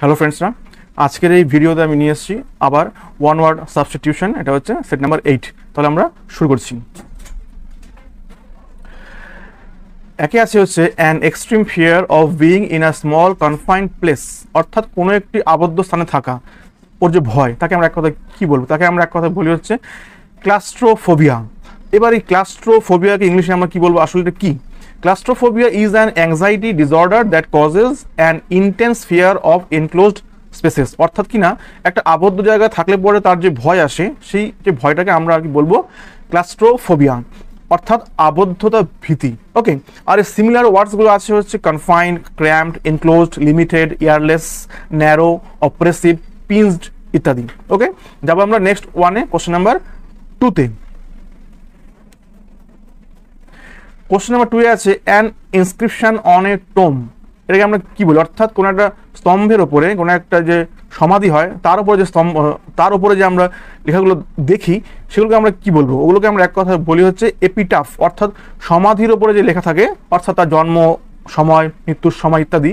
Hello ফ্রেন্ডসরা, আজকের এই ভিডিওতে আমি নিয়ে এসেছি আবার ওয়ান ওয়ার্ড সাবস্টিটিউশন। এটা হচ্ছে সেট নাম্বার 8। তাহলে আমরা শুরু করছি। একে আছে হচ্ছে an extreme fear of being in a small confined place, অর্থাৎ কোনো একটি আবদ্ধ স্থানে থাকা, ওর যে ভয়, তাকে আমরা এক কথা কি বলবো? তাকে আমরা এক কথা বলি হচ্ছে ক্লাস্ট্রোফোবিয়া। এবার এই ক্লাস্ট্রোফোবিয়াকে ইংলিশে আমরা কি বলবো? আসলে এটা কি? Claustrophobia is an anxiety disorder that causes an intense fear of enclosed spaces। অর্থাৎ কি না, একটা আবদ্ধ জায়গায় থাকলে পরে তার যে ভয় আসে, সেই যে ভয়টাকে আমরা আর কি বলবো ক্লাস্ট্রোফোবিয়া, অর্থাৎ আবদ্ধতা ভীতি। ওকে, আর এই সিমিলার ওয়ার্ডসগুলো আছে হচ্ছে confined, cramped, enclosed, limited, airless, narrow, oppressive, pinched ইত্যাদি। ওকে, যাবো আমরা নেক্সট ওয়ানে, কোশ্চেন নাম্বার 2-তে। কোশ্চেন নাম্বার 2 আছে an inscription on a tomb. এটাকে আমরা কি বলি? অর্থাৎ কোনো একটা স্তম্ভের ওপরে, কোনো একটা যে সমাধি হয় তার উপরে যে স্তম্ভ, তার উপরে যে আমরা লেখাগুলো দেখি সেগুলোকে আমরা কি বলবো? ওগুলোকে আমরা এক কথা বলি হচ্ছে এপিটাফ। অর্থাৎ সমাধির ওপরে যে লেখা থাকে, অর্থাৎ তার জন্ম সময়, মৃত্যুর সময় ইত্যাদি,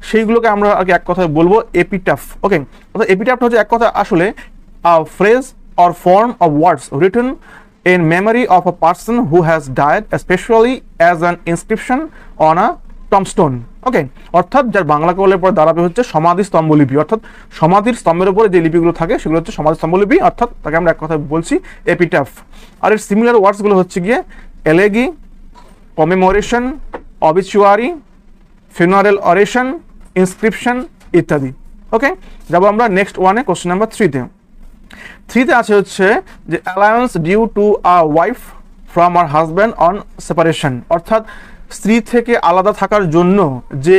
সেইগুলোকে আমরা আর কি এক কথায় বলবো এপিটাফ। ওকে, অর্থাৎ এপিটাফটা হচ্ছে এক কথা আসলে phrase or form of words written in memory of a person who has died, especially as an inscription on a tombstone। ওকে, অর্থাৎ যার বাংলা করলে পরে দাঁড়াবে হচ্ছে সমাধি স্তম্ভলিপি। অর্থাৎ সমাধির স্তম্ভের উপরে যে লিপিগুলো থাকে সেগুলো হচ্ছে সমাধি স্তম্ভলিপি, অর্থাৎ তাকে আমরা এক কথা বলছি এপিটাফ। আর এর সিমিলার ওয়ার্ডসগুলো হচ্ছে গিয়ে এলেগি, কমেমোরেশন, অবিচুয়ারি, ফিউনারেল অরেশন, ইনস্ক্রিপশন ইত্যাদি। ওকে, যাবো আমরা নেক্সট ওয়ানে, কোশ্চেন নাম্বার 3-তে। 3-তে আছে হচ্ছে যে alliance due to a wife from আর হাজব্যান্ড অন সেপারেশন। অর্থাৎ স্ত্রী থেকে আলাদা থাকার জন্য যে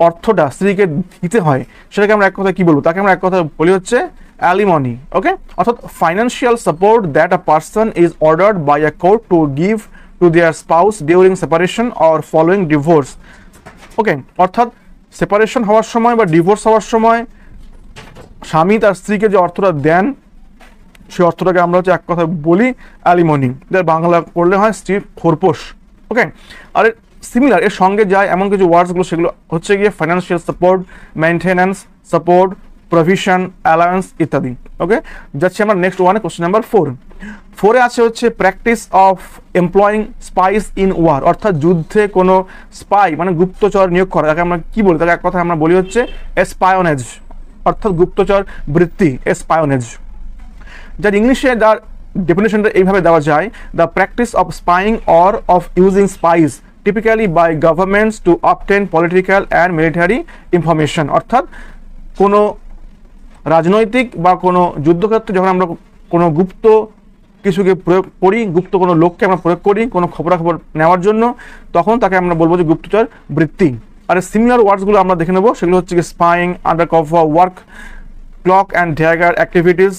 অর্থটা স্ত্রীকে দিতে হয় সেটাকে আমরা এক কথা কি বলবো? তাকে আমরা এক কথা বলি হচ্ছে অ্যালিমনি। ওকে, অর্থাৎ financial support that a person is ordered by a court to give to their spouse during separation or following divorce. Okay, অর্থাৎ সেপারেশন হওয়ার সময় বা ডিভোর্স হওয়ার সময় স্বামী তার স্ত্রীকে যে অর্থটা দেন, সেই অর্থটাকে আমরা হচ্ছে এক কথা বলি অ্যালিমনি, যার বাংলা করলে হয় স্ত্রীর খোরপোশ। ওকে, আর সিমিলার এর সঙ্গে যায় এমন কিছু ওয়ার্ডসগুলো, সেগুলো হচ্ছে গিয়ে financial support, maintenance, support, provision, alliance ইত্যাদি। ওকে, যাচ্ছি আমরা নেক্সট ওয়ানে, কোশ্চেন নাম্বার 4-এ আছে হচ্ছে practice of employing spies in war. অর্থাৎ যুদ্ধে কোনো স্পাই মানে গুপ্তচর নিয়োগ করা, তাকে আমরা কি বলি? তাকে এক কথা আমরা বলি হচ্ছে এসপায়োনেজ, অর্থাৎ গুপ্তচর বৃত্তি, এসপায়োনেজ। যার ইংলিশে যার ডেফিনেশনটা এইভাবে দেওয়া যায়, the practice of spying or of using spies typically by governments to obtain political and military information. অর্থাৎ কোনো রাজনৈতিক বা কোনো যুদ্ধক্ষেত্রে যখন আমরা কোনো গুপ্ত কিছুকে প্রয়োগ করি, গুপ্ত কোনো লোককে আমরা প্রয়োগ করি কোনো খবরাখবর নেওয়ার জন্য, তখন তাকে আমরা বলবো যে গুপ্তচর বৃত্তি। আর সিমিলার ওয়ার্ডসগুলো আমরা দেখে নেবো, সেগুলো হচ্ছে কি spying, under cover work, clock and dagger activities,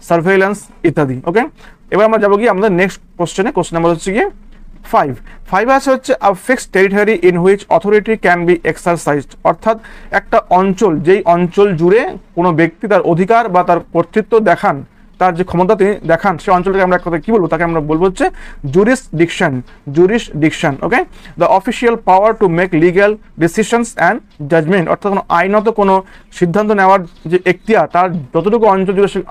surveillance ইত্যাদি। ওকে, এবার আমরা যাবো গিয়ে আমাদের নেক্সট কোশ্চেনে। কোশ্চেন নাম্বার হচ্ছে গিয়ে 5 আছে হচ্ছে a fixed territory in which authority can be exercised. অর্থাৎ একটা অঞ্চল, যেই অঞ্চল জুড়ে কোনো ব্যক্তি তার অধিকার বা তার কর্তৃত্ব দেখান, তার যে ক্ষমতা তিনি দেখান, সেই অঞ্চলটাকে আমরা এক কথা কি বলবো? তাকে আমরা বলবো হচ্ছে jurisdiction. Okay, the official power to make legal decisions and judgement. অর্থাৎ কোনো আইনত কোনো সিদ্ধান্ত নেওয়ার যে এখতিয়ার, তার যতটুকু অঞ্চল জুড়ে সে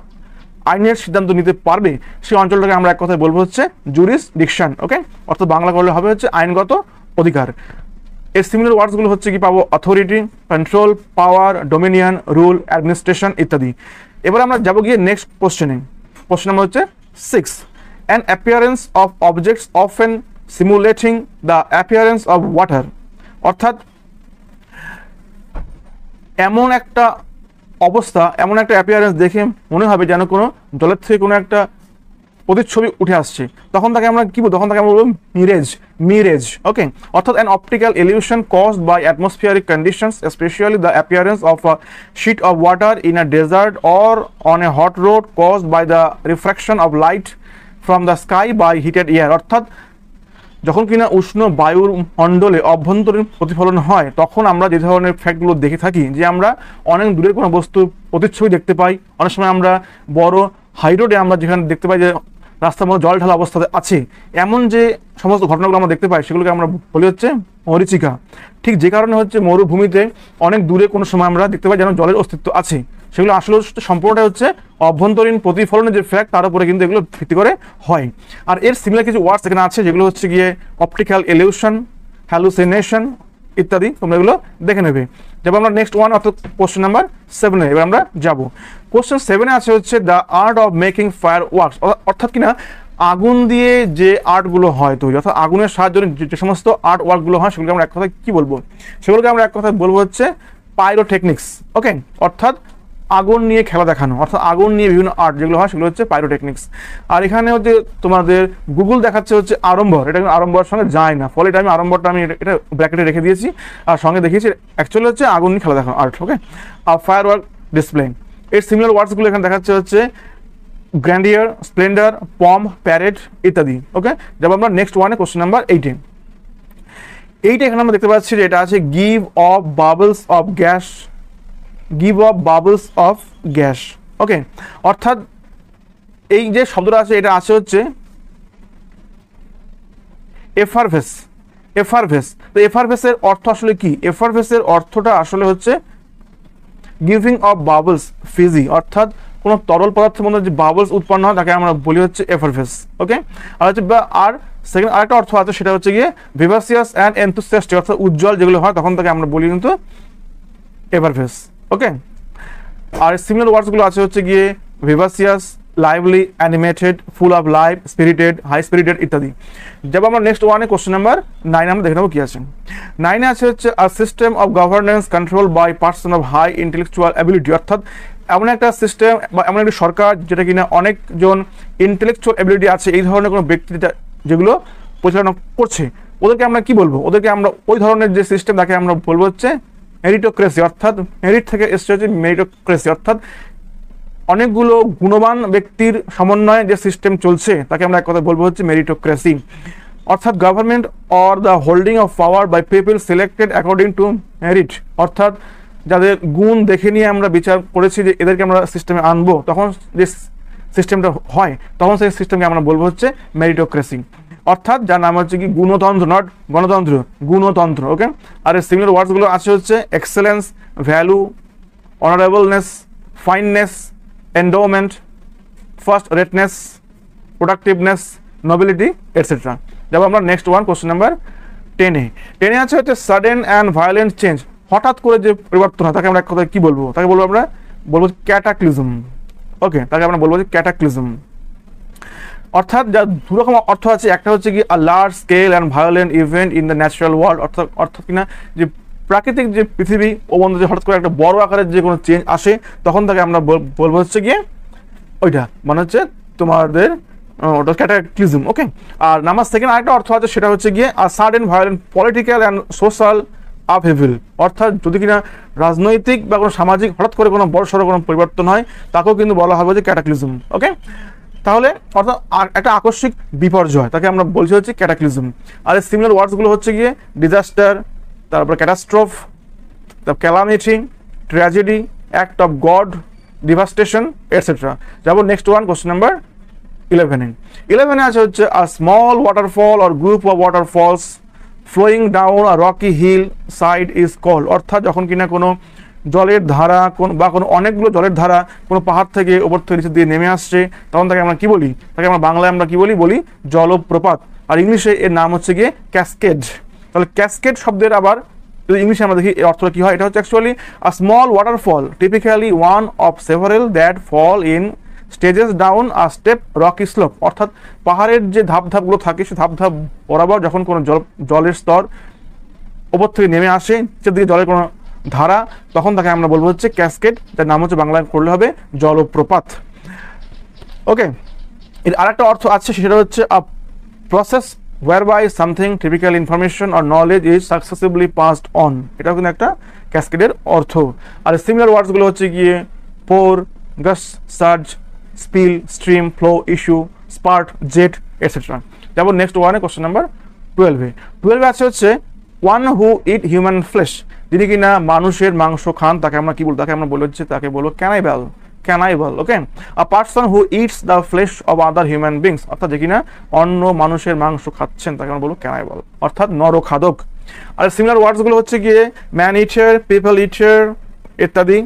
আইনের সিদ্ধান্ত নিতে পারবে, সেই অঞ্চলটাকে আমরা এক কথায় বলবো হচ্ছে জুরিসডিকশন। ওকে, অর্থাৎ বাংলা করলে হবে হচ্ছে আইনগত অধিকার। এর সিমিলার ওয়ার্ডসগুলো হচ্ছে কি পাবো? অথরিটি, কন্ট্রোল, পাওয়ার, ডোমিনিয়ন, রুল, অ্যাডমিনিস্ট্রেশন ইত্যাদি। এবার আমরা যাবো গিয়ে নেক্সট কোশ্চেনে। কোশ্চেন নাম্বার হচ্ছে 6, an appearance of objects often simulating the appearance of water. অর্থাৎ এমন একটা অবস্থা, এমন একটা অ্যাপিয়ারেন্স দেখে মনে হবে যেন কোনো জলের থেকে কোনো একটা প্রতিচ্ছবি উঠে আসছে, তখন তাকে আমরা কি বলবো? তখন তাকে আমরা বলবো মিরেজ। ওকে, অর্থাৎ an optical illusion caused by atmospheric conditions, especially the appearance of a sheet of water in a desert or on a hot road caused by the refraction of light from the sky by heated air. অর্থাৎ যখন কিনা উষ্ণ বায়ুর মণ্ডলে অভ্যন্তরীণ প্রতিফলন হয়, তখন আমরা যে ধরনের ফ্যাক্টগুলো দেখে থাকি, যে আমরা অনেক দূরের কোনো বস্তুর প্রতিচ্ছবি দেখতে পাই, অনেক সময় আমরা বড় হাই রোডে আমরা যেখানে দেখতে পাই যে রাস্তার মধ্যে জল ঢালা অবস্থাতে আছে, এমন যে সমস্ত ঘটনাগুলো আমরা দেখতে পাই সেগুলোকে আমরা বলি হচ্ছে মরীচিকা। ঠিক যে কারণে হচ্ছে মরুভূমিতে অনেক দূরে কোনো সময় আমরা দেখতে পাই যেন জলের অস্তিত্ব আছে, সেগুলো আসলে সম্পূর্ণটা হচ্ছে অভ্যন্তরীণ প্রতিফলনের যে ফ্যাক্ট তার উপরে কিন্তু এগুলো ভিত্তি করে হয়। আর এর সিমিলার কিছু ওয়ার্ডস এখানে আছে যেগুলো হচ্ছে গিয়ে অপটিক্যাল ইলিউশন, হ্যালুসিনেশন ইত্যাদি, তোমরা এগুলো দেখে নেবে। যাবো আমরা নেক্সট ওয়ান অর্থাৎ কোশ্চেন নাম্বার 7-এ। এবার আমরা যাবো কোশ্চেন 7-এ আছে হচ্ছে the art of making fire works, অর্থাৎ কিনা আগুন দিয়ে যে আর্টগুলো হয় তৈরি, অর্থাৎ আগুনের সাহায্যে যে সমস্ত আর্ট ওয়ার্কগুলো হয় সেগুলোকে আমরা এক কথায় কী বলবো, সেগুলোকে আমরা এক কথায় বলবো হচ্ছে পাইরোটেকনিক্স। ওকে, অর্থাৎ আগুন নিয়ে খেলা দেখানো, অর্থাৎ আগুন নিয়ে বিভিন্ন আর্ট যেগুলো হয় সেগুলো হচ্ছে পাইরোটেকনিক্স। আর এখানে হচ্ছে তোমাদের গুগল দেখাচ্ছে হচ্ছে আড়ম্বর, এটা কিন্তু আড়ম্বরের সঙ্গে যায় না, ফলে এটা আমি আড়ম্বরটা আমি এটা ব্র্যাকেটে রেখে দিয়েছি আর সঙ্গে দেখিয়েছি অ্যাকচুয়ালি হচ্ছে আগুন নিয়ে খেলা দেখানো আর্ট। ওকে, আর ফায়ার ওয়ার্ক ডিসপ্লে, এর সিমিলার ওয়ার্ডসগুলো এখানে দেখাচ্ছে হচ্ছে গ্র্যান্ডিয়ার, স্প্লেন্ডার, পম্প, প্যারেড ইত্যাদি। ওকে, যাবো আমরা নেক্সট ওয়ানে কোশ্চেন নাম্বার 8-এ। এখানে আমরা দেখতে পাচ্ছি যে এটা আছে give off bubbles of gas, give off bubbles of gas. Okay, অর্থাৎ এই যে শব্দটা আছে এটা আছে হচ্ছে এফারভেস, এফারভেস। তো এফারভেসের অর্থ আসলে কি? এফারভেসের অর্থটা আসলে হচ্ছে গিভিং অফ বাবলস ফিজি, অর্থাৎ কোনো তরল পদার্থের মধ্যে যে বাবলস উৎপন্ন হয় তাকে আমরা বলি হচ্ছে এফারভেস। ওকে, আর হচ্ছে আর সেকেন্ড আরেকটা অর্থ আছে সেটা হচ্ছে গিয়ে ভিভাসিয়াস অ্যান্ড এনথুসিয়াস্টিক, অর্থাৎ উজ্জ্বল যেগুলো হয় তখন তাকে আমরা বলি কিন্তু এফারভেস। ওকে, আর সিমিলার ওয়ার্ডসগুলো আছে হচ্ছে গিয়ে vivacious, lively, animated, full of life, spirited, high spirited ইত্যাদি। যাব আমরা নেক্সট ওয়ানে কোশ্চেন নাম্বার 9 আমরা দেখে নেবো কি আছে। 9-এ আছে হচ্ছে a system of governance control by person of high intellectual ability, অর্থাৎ এমন একটা সিস্টেম বা এমন একটি সরকার যেটা কিনা অনেকজন ইন্টেলেকচুয়াল অ্যাবিলিটি আছে এই ধরনের কোনো ব্যক্তি যেগুলো পরিচালনা করছে, ওদেরকে আমরা কি বলবো? ওদেরকে আমরা ওই ধরনের যে সিস্টেম তাকে আমরা বলবো হচ্ছে মেরিটোক্রেসি, অর্থাৎ মেরিট থেকে এসছে হচ্ছে মেরিটোক্রেসি, অর্থাৎ অনেকগুলো গুণবান ব্যক্তির সমন্বয়ে যে সিস্টেম চলছে তাকে আমরা এক কথা বলবো হচ্ছে মেরিটোক্রেসি। অর্থাৎ government or the holding of power by people selected according to merit, অর্থাৎ যাদের গুণ দেখে নিয়ে আমরা বিচার করেছি যে এদেরকে আমরা সিস্টেমে আনবো, তখন যে সিস্টেমটা হয় তখন সেই সিস্টেমকে আমরা বলবো হচ্ছে মেরিটোক্রেসি, অর্থাৎ যার নাম হচ্ছে কি গুণতন্ত্র, নট গণতন্ত্র, গুণতন্ত্র। ওকে, আর এর সিমিলার ওয়ার্ডসগুলো আছে হচ্ছে excellence, value, honorableness, fineness, endowment, first rateness, productiveness, nobility etcetera. যাবো আমরা নেক্সট ওয়ান কোশ্চেন নাম্বার 10-এ। 10-এ আছে হচ্ছে সাডেন অ্যান্ড ভায়োলেন্ট চেঞ্জ, হঠাৎ করে যে পরিবর্তন হয় তাকে আমরা এক কথায় কি বলবো? তাকে বলবো আমরা বলবো ক্যাটাক্লিজম। ওকে, তাকে আমরা বলবো যে ক্যাটাক্লিজম, অর্থাৎ যার দুরকম অর্থ আছে। একটা হচ্ছে কি a large scale and violent event in the natural world, অর্থাৎ কিনা যে প্রাকৃতিক যে পৃথিবী ও বন্ধু যে হঠাৎ করে একটা বড় আকারের যে কোনো চেঞ্জ আসে তখন তাকে আমরা বলবো হচ্ছে গিয়ে ওইটা মানে হচ্ছে তোমাদের ওটা ক্যাটাক্লিজম। ওকে, আর নাম্বার সেকেন্ড আরেকটা অর্থ আছে সেটা হচ্ছে গিয়ে a sudden violent political and social upheaval, অর্থাৎ যদি কিনা রাজনৈতিক বা কোনো সামাজিক হঠাৎ করে কোনো বড়সড় কোনো পরিবর্তন হয় তাকেও কিন্তু বলা হবে যে ক্যাটাক্লিজম। ওকে, তাহলে অর্থাৎ একটা আকস্মিক বিপর্যয় তাকে আমরা বলছি হচ্ছে ক্যাটাক্লিজম। আর এই সিমিলার ওয়ার্ডসগুলো হচ্ছে গিয়ে ডিজাস্টার, তারপর ক্যাটাস্ট্রফ, তারপর calamity, tragedy, act of god, devastation etcetera. যাবো নেক্সট ওয়ান কোশ্চেন নাম্বার 11-এ। 11-এ আছে হচ্ছে a small waterfall or group of waterfalls flowing down a rocky hill side is called, অর্থাৎ যখন কিনা কোনো জলের ধারা বা কোনো অনেকগুলো জলের ধারা কোনো পাহাড় থেকে ওপর থেকে নিচে দিয়ে নেমে আসছে তখন তাকে আমরা কি বলি? তাকে আমরা বাংলায় আমরা কি বলি জলপ্রপাত, আর ইংলিশে এর নাম হচ্ছে গিয়ে ক্যাসকেড। তাহলে ক্যাসকেড শব্দের আবার যদি ইংলিশে আমরা দেখি এর অর্থটা কি হয়, এটা হচ্ছে actually a small waterfall typically one of several that fall in stages down a step rocky slope, অর্থাৎ পাহাড়ের যে ধাপগুলো থাকে সেই ধাপ বরাবর যখন কোনো জলের স্তর ওপর থেকে নেমে আসে নিচের দিকে জলের কোনো ধারা তখন তাকে আমরা বলবো হচ্ছে ক্যাসকেড, যার নাম হচ্ছে বাংলায় করলে হবে জলপ্রপাত। ওকে, এর আরেকটা অর্থ আছে সেটা হচ্ছে a process whereby something typical information or knowledge is successively passed on, এটাও কিন্তু একটা ক্যাসকেডের অর্থ। আর সিমিলার ওয়ার্ডসগুলো হচ্ছে গিয়ে pour, gush, surge, spill, stream, flow, issue, spurt, jet etcetera. যাবো নেক্সট ওয়ানে কোশ্চেন নাম্বার 12-এ। 12-এ আছে হচ্ছে one who eat human flesh, যিনি কিনা মানুষের মাংস খান তাকে আমরা কি বলবো? তাকে আমরা বলে হচ্ছে তাকে বলবো cannibal, cannibal. Okay, a person who eats the flesh of other human beings, অর্থাৎ যে কিনা অন্য মানুষের মাংস খাচ্ছেন তাকে আমরা বলবো ক্যানাইবাল, অর্থাৎ নরখাদক। আর সিমিলার ওয়ার্ডসগুলো হচ্ছে গিয়ে ম্যান ইটার, পিপল ইটার ইত্যাদি,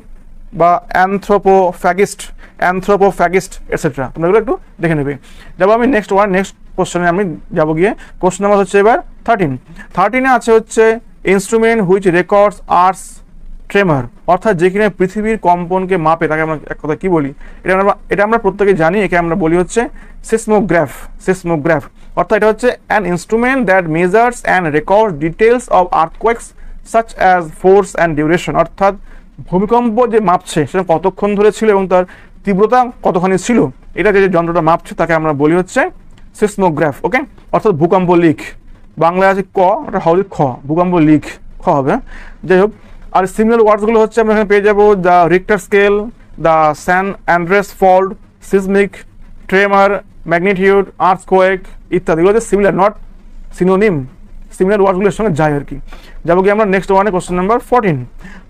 বা অ্যানথ্রোপোফ্যাগিস্ট এটসেট্রা। তোমরা এগুলো একটু দেখে নেবে। যাবো আমি নেক্সট কোশ্চেনে আমি যাবো গিয়ে। কোশ্চেন নাম্বার হচ্ছে এবার 13 আছে হচ্ছে ইনস্ট্রুমেন্ট হুইচ রেকর্ডস আর্থস ট্রেমার, অর্থাৎ যেখানে পৃথিবীর কম্পনকে মাপে তাকে আমরা এক কথা কি বলি, এটা আমরা প্রত্যেকে জানি, একে আমরা বলি হচ্ছে সিসমোগ্রাফ। অর্থাৎ এটা হচ্ছে an instrument that measures and record details of earthquakes such as force and duration, অর্থাৎ ভূমিকম্প যে মাপছে সেটা কতক্ষণ ধরে ছিল এবং তার তীব্রতা কতখানি ছিল, এটা যে যন্ত্রটা মাপছে তাকে আমরা বলি হচ্ছে সিসমোগ্রাফ। ওকে, অর্থাৎ ভূকম্প লিক, বাংলায় আছে ক, ওটা হবে খ, ভূকম্প লিক খ হবে। যাই হোক, আর সিমিলার ওয়ার্ডসগুলো হচ্ছে আমরা এখানে পেয়ে যাবো the Richter scale, the San Andreas fault, seismic, tremor, magnitude, earthquake ইত্যাদি। এগুলো হচ্ছে সিমিলার, নট সিনোনিম, সিমিলার ওয়ার্ডসগুলোর সঙ্গে যায় আর কি। যাবো কি আমরা নেক্সট ওয়ানে, কোশ্চেন নাম্বার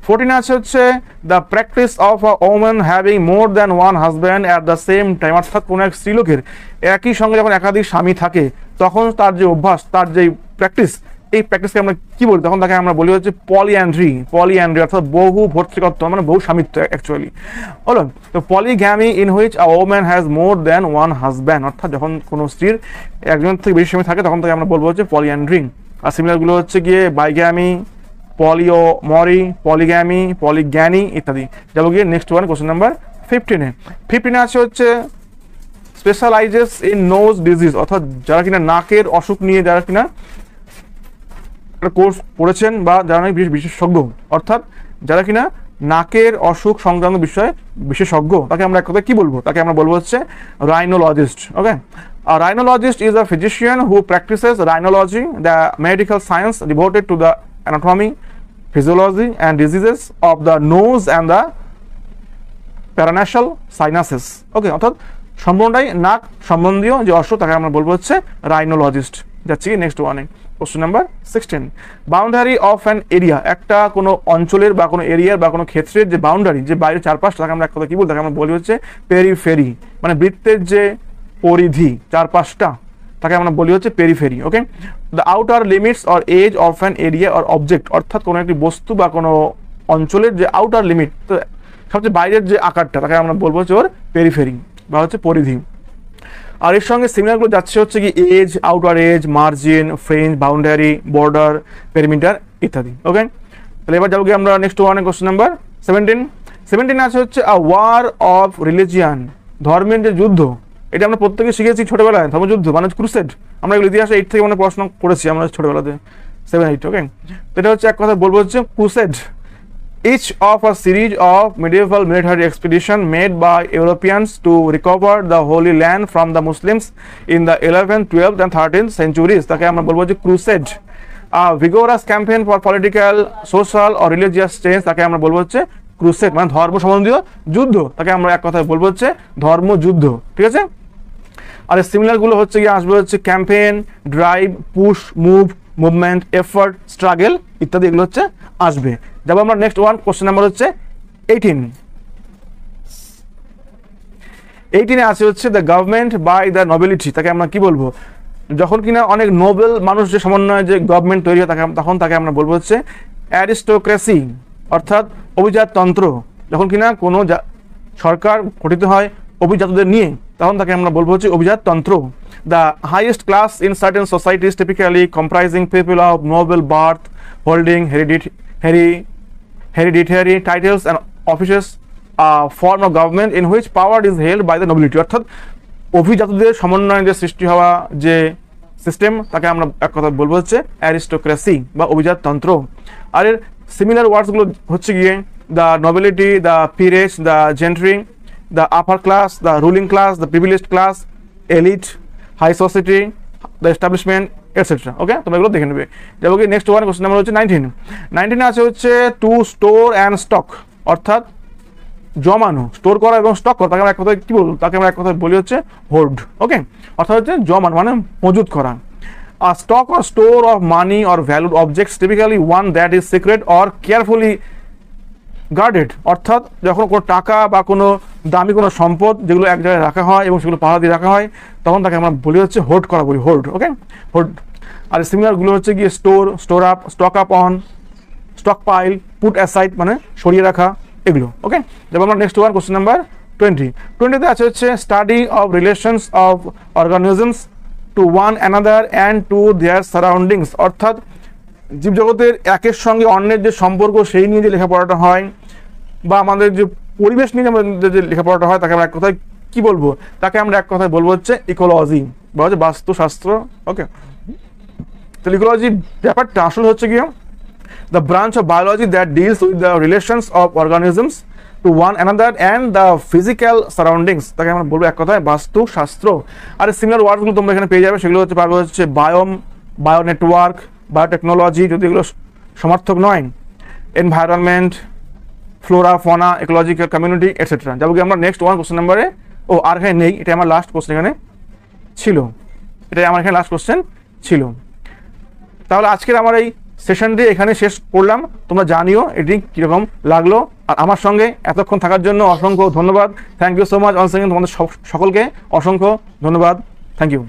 14 আছে হচ্ছে the practice of a woman having more than one husband at the same time, অর্থাৎ কোনো এক স্ত্রীলোকের একই সঙ্গে যখন একাধিক স্বামী থাকে তখন তার যে অভ্যাস, তার যে প্র্যাকটিস, এই প্র্যাকটিসকে আমরা কি বলি, তখন তাকে আমরা বলি হচ্ছে পলিঅ্যান্ড্রি, অর্থাৎ বহু ভর্তৃকত্ব, মানে বহু স্বামিত্ব অ্যাকচুয়ালি হলো। তো polygamy in which a woman has more than one husband, অর্থাৎ যখন কোনো স্ত্রীর একজন থেকে বেশি স্বামী থাকে তখন তাকে আমরা বলবো হচ্ছে পলিঅ্যান্ড্রি। আর সিমিলারগুলো হচ্ছে গিয়ে বাইগ্যামি, পলিওমরি, পলিগ্যামি, পলিগ্যানি ইত্যাদি। যাবো গিয়ে নেক্সট ওয়ান, কোশ্চেন নাম্বার 15 আছে হচ্ছে স্পেশালাইজেস ইন নোজ ডিজিজ, অর্থাৎ যারা কিনা নাকের অসুখ নিয়ে যারা কিনা কোর্স পড়েছেন বা যারা নাকি বিশেষজ্ঞ, অর্থাৎ যারা কিনা নাকের অসুখ সংক্রান্ত বিষয়ে বিশেষজ্ঞ, তাকে আমরা এক কথায় কি বলবো, তাকে আমরা বলবো হচ্ছে রাইনোলজিস্ট। ওকে, a rhinologist is a physician who practices rhinology, the medical science devoted to the anatomy, physiology and diseases of the nose and the paranasal sinuses. ওকে, অর্থাৎ সম্পূর্ণটাই নাক সম্বন্ধীয় যে অসুখ তাকে আমরা বলবো হচ্ছে রাইনোলজিস্ট। যাচ্ছি নেক্সট ওয়ানে, question number 16, boundary of an area, একটা কোনো অঞ্চলের বা কোনো এরিয়ার বা কোনো ক্ষেত্রের যে বাউন্ডারি, যে বাইরের চারপাশ, তাকে আমরা এক কথা কি বলি, তাকে আমরা বলি হচ্ছে পেরিফেরি, মানে বৃত্তের যে পরিধি চারপাশটা তাকে আমরা বলি হচ্ছে periphery. Okay, the outer limits or edge of an area or object, অর্থাৎ কোনো একটি বস্তু বা কোনো অঞ্চলের যে আউটার লিমিট, তো সবচেয়ে বাইরের যে আকারটা তাকে আমরা বলবো হচ্ছে ওর পেরিফেরি বা হচ্ছে পরিধি। আর এর সঙ্গে সিমিলারগুলো যাচ্ছে হচ্ছে কি edge, outer edge, margin, fringe, boundary, border, perimeter ইত্যাদি। ওকে, তাহলে এবার যাবো কি আমরা নেক্সট ওয়ানে, কোশ্চেন নাম্বার 17 আছে হচ্ছে আ ওয়ার অফ রিলিজিয়ান, ধর্মের যে যুদ্ধ, এটা আমরা প্রত্যেকে শিখেছি ছোটবেলায়, ধর্মযুদ্ধ মানে ক্রুসেড, আমরা এগুলো ইতিহাসে 8 থেকে মানে পড়াশোনা করেছি আমরা ছোটবেলাতে 7-8। ওকে, তো এটা হচ্ছে এক কথা বলবো হচ্ছে crusade, each of a series of medieval military expedition made by Europeans to recover the Holy Land from the Muslims in the 11th, 12th and 13th centuries, তাকে আমরা বলবো যে crusade. vigorous campaign for political, social or religious change, তাকে আমরা বলবো হচ্ছে crusade, মানে ধর্ম সম্বন্ধীয় যুদ্ধ, তাকে আমরা এক কথায় বলবো হচ্ছে ধর্মযুদ্ধ। ঠিক আছে, আর সিমিলার গুলো হচ্ছে কি আসবে হচ্ছে campaign, drive, push, movement, effort, struggle ইত্যাদি, এগুলো হচ্ছে আসবে। যাবো আমরা নেক্সট ওয়ান, কোশ্চেন নাম্বার হচ্ছে 18 আছে হচ্ছে the government by the nobility, তাকে আমরা কি বলবো, যখন কিনা অনেক নোবেল মানুষ যে সমন্বয়ে যে গভর্নমেন্ট তৈরি হয় তখন তাকে আমরা বলবো হচ্ছে অ্যারিস্টোক্রেসি, অর্থাৎ অভিজাততন্ত্র। যখন কিনা কোনো সরকার গঠিত হয় অভিজাতদের নিয়ে তখন তাকে আমরা বলবো হচ্ছে অভিজাততন্ত্র। The highest class in certain societies typically comprising people of noble birth holding hereditary titles and offices, a form of government in which power is held by the nobility, অর্থাৎ অভিজাতদের সমন্বয়ে যে সৃষ্টি হওয়া যে সিস্টেম তাকে আমরা এক কথা বলবো হচ্ছে অ্যারিস্টোক্রেসি বা অভিজাততন্ত্র। আর এর সিমিলার ওয়ার্ডসগুলো হচ্ছে গিয়ে the nobility, the peerage, the gentry, the upper class, the ruling class, the privileged class, elite, high society, the establishment etcetera. Okay, তোমরা এগুলো দেখে নেবে। যাবো কি নেক্সট ওয়ান, কোশ্চেন নাম্বার হচ্ছে 19 আছে হচ্ছে টু স্টোর অ্যান্ড স্টক, অর্থাৎ জমানো, স্টোর করা এবং স্টক করা, তাকে আমরা এক কথায় কি বলবো, তাকে আমরা এক কথায় বলি হচ্ছে হোল্ড। ওকে, অর্থাৎ হচ্ছে জমানো মানে মজুত করা। A stock or store of money or valued objects, typically one that is secret or carefully guarded, অর্থাৎ যখন কোনো টাকা বা কোনো দামি কোনো সম্পদ যেগুলো এক জায়গায় রাখা হয় এবং সেগুলো পাহারা দিয়ে রাখা হয়, তখন তাকে আমরা বলি হচ্ছে হোল্ড করা বলি, হোল্ড। ওকে, হোল্ড। আর সিমিলারগুলো হচ্ছে গিয়ে store up, stock up on, stockpile, put aside মানে সরিয়ে রাখা, এগুলো। ওকে, যেমন আমরা নেক্সট ওয়ান কোশ্চেন নাম্বার 20 আছে হচ্ছে study of relations of organisms to one another and to their surroundings, অর্থাৎ জীবজগতের একের সঙ্গে অন্যের যে সম্পর্ক সেই নিয়ে যে লেখাপড়াটা হয়, বা আমাদের যে পরিবেশ নিয়ে আমাদের যে লেখাপড়াটা হয়, তাকে আমরা এক কথায় কি বলবো, তাকে আমরা এক কথায় বলবো হচ্ছে ইকোলজি বা হচ্ছে বাস্তুশাস্ত্র। ওকে, তো ইকোলজি ব্যাপারটা আসলে হচ্ছে কি the branch of biology that deals with the relations of organisms to one another and the physical surroundings, তাকে আমরা বলবো এক কথায় বাস্তুশাস্ত্র। আর সিমিলার ওয়ার্ডগুলো তোমরা এখানে পেয়ে যাবে, সেগুলো হচ্ছে পাবে হচ্ছে বায়োম, বায়ো নেটওয়ার্ক, বায়োটেকনোলজি যদি এগুলো সমার্থক নয়, environment, flora, fauna, ecological community etcetera. যাবো কি আমরা নেক্সট ওয়ান কোশ্চেন নাম্বারে, আর এখানে নেই, এটা আমার লাস্ট কোশ্চেন এখানে ছিল, এটাই আমার এখানে লাস্ট কোশ্চেন ছিল। তাহলে আজকের আমার এই সেশনটি এখানে শেষ করলাম। তোমরা জানিও এটি কীরকম লাগলো, আর আমার সঙ্গে এতক্ষণ থাকার জন্য অসংখ্য ধন্যবাদ। Thank you so much once again, তোমাদের সকলকে অসংখ্য ধন্যবাদ। Thank you.